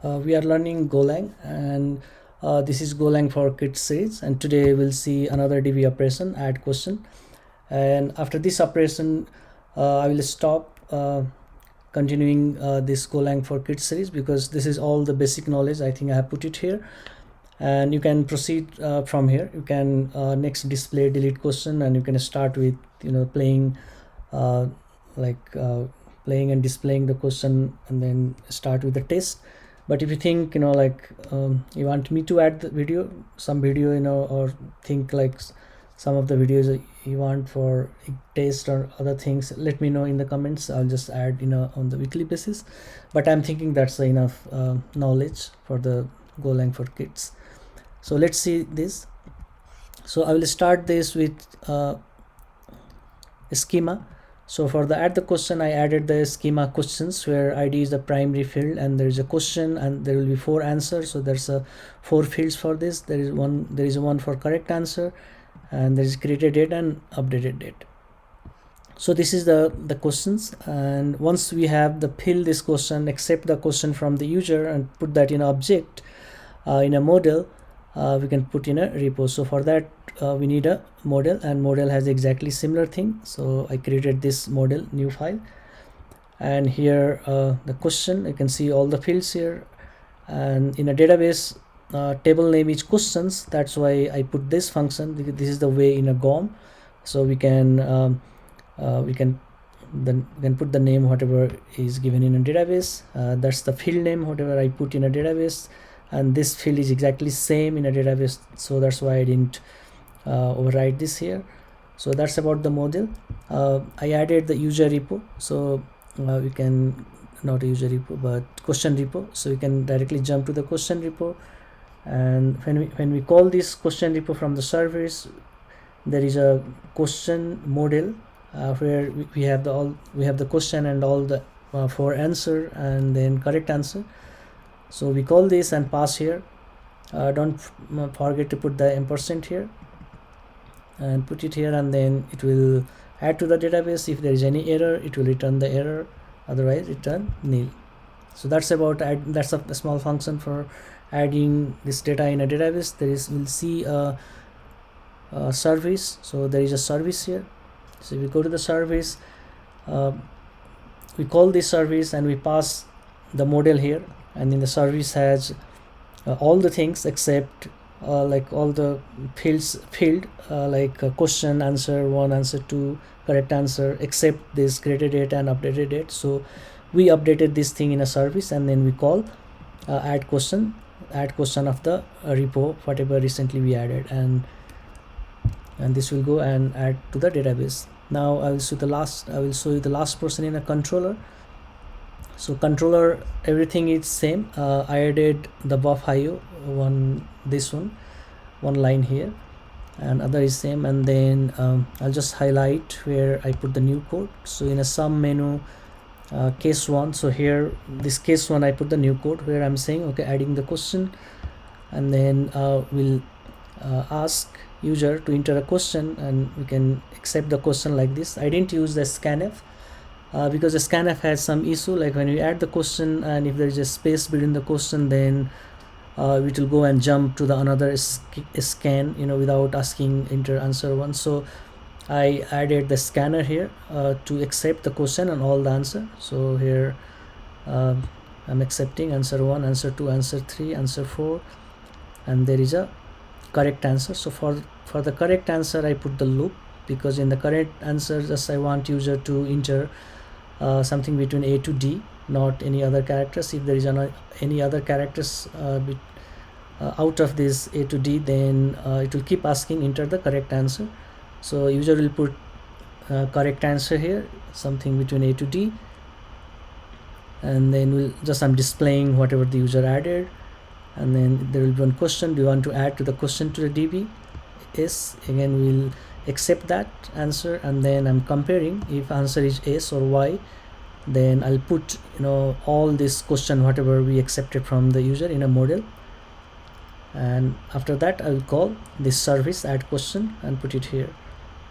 We are learning Golang, and this is Golang for Kids series, and today we'll see another DB operation, add question. And after this operation, I will stop continuing this Golang for Kids series because this is all the basic knowledge. I think I have put it here, and you can proceed from here. You can next display delete question, and you can start with playing uh, playing and displaying the question, and then start with the test. But if you think you want me to add the video, some video, or think like some of the videos that you want for test or other things, let me know in the comments. I'll just add on the weekly basis, but I'm thinking that's enough knowledge for the Golang for Kids. So let's see this. So I will start this with a schema. So for the add the question, I added the schema questions where ID is the primary field, and there is a question, and there will be 4 answers. So there's a 4 fields for this. There is one for correct answer, and there is created date and updated date. So this is the questions, and once we have the fill this question, accept the question from the user and put that in an object in a model, we can put in a repo. So for that we need a model, and model has exactly similar thing. So I created this model new file, and here the question, you can see all the fields here, and in a database table name is questions. That's why I put this function. This is the way in a GORM. So we can put the name whatever is given in a database. That's the field name whatever I put in a database, and this field is exactly same in a database, so that's why I didn't override this here. So that's about the model. I added the user repo, so we can, not a user repo but question repo, so we can directly jump to the question repo. And when we call this question repo from the service, there is a question model where we have the question and all the 4 answer and then correct answer. So we call this and pass here. Don't forget to put the ampersand here and put it here, and then it will add to the database. If there is any error, it will return the error, otherwise return nil. So that's about that's a small function for adding this data in a database. We'll see a service. So there is a service here. So we go to the service, we call this service and we pass the model here, and then the service has all the things except like all the field like question, answer 1, answer 2, correct answer, except this created date and updated date. So we updated this thing in a service, and then we call add question of the repo whatever recently we added, and this will go and add to the database. Now I will show you the last person in a controller. So controller, everything is same. I added the buff IO this one line here, and other is same. And then I'll just highlight where I put the new code. So in a sum menu, case 1, so here this case 1 I put the new code where I'm saying okay, adding the question, and then we'll ask user to enter a question, and we can accept the question like this. I didn't use the scanf because the scanf has some issue, like when we add the question and if there is a space between the question, then it will go and jump to the another scan without asking enter answer 1. So I added the scanner here to accept the question and all the answer. So here I'm accepting answer 1, answer 2, answer 3, answer 4, and there is a correct answer. So for the correct answer I put the loop, because in the correct answer just I want user to enter something between A to D, not any other characters. If there is any other characters out of this A to D, then it will keep asking enter the correct answer. So user will put correct answer here, something between A to D, and then I'm displaying whatever the user added. And then there will be one question, do you want to add to the question to the DB? Yes, again we'll accept that answer, and then I'm comparing. If answer is yes or y, then I'll put all this question whatever we accepted from the user in a model, and after that I will call this service add question and put it here.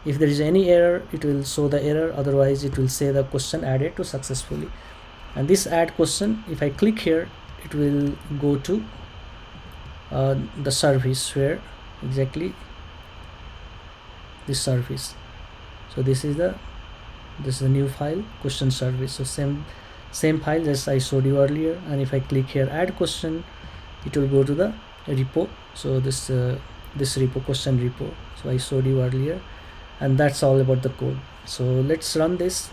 If there is any error, it will show the error, otherwise it will say the question added to successfully. And this add question, if I click here, it will go to the service, where exactly this service. So this is the new file, question service. So same file as I showed you earlier, and if I click here add question, it will go to the repo. So this repo, question repo, so I showed you earlier, and that's all about the code. So let's run this.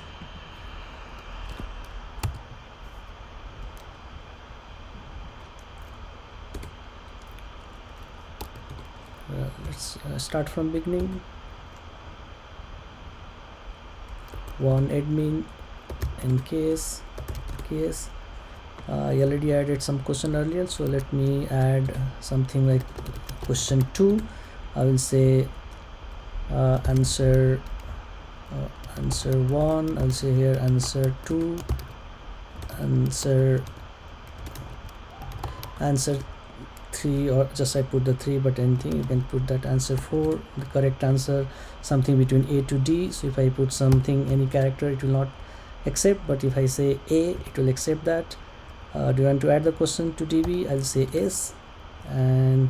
Let's start from beginning. One admin in case I already added some question earlier, so let me add something like question 2. I will say answer 1. I'll say here answer 2, answer 3, or just I put the 3, but anything you can put that. Answer 4, the correct answer, something between A to D. So if I put something, any character, it will not accept, but if I say A, it will accept that. Do you want to add the question to DB? I'll say yes, and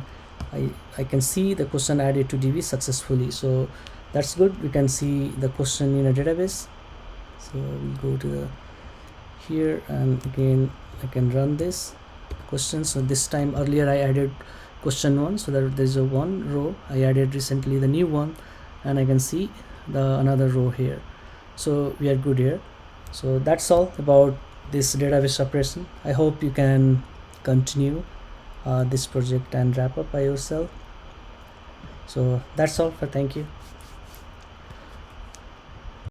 I can see the question added to DB successfully. So that's good. We can see the question in a database. So we'll go to the here, and again I can run this question. So this time, earlier I added question 1, so that there's a 1 row. I added recently the new one, and I can see the another row here. So we are good here. So that's all about this database operation. I hope you can continue this project and wrap up by yourself. So that's all. Thank you.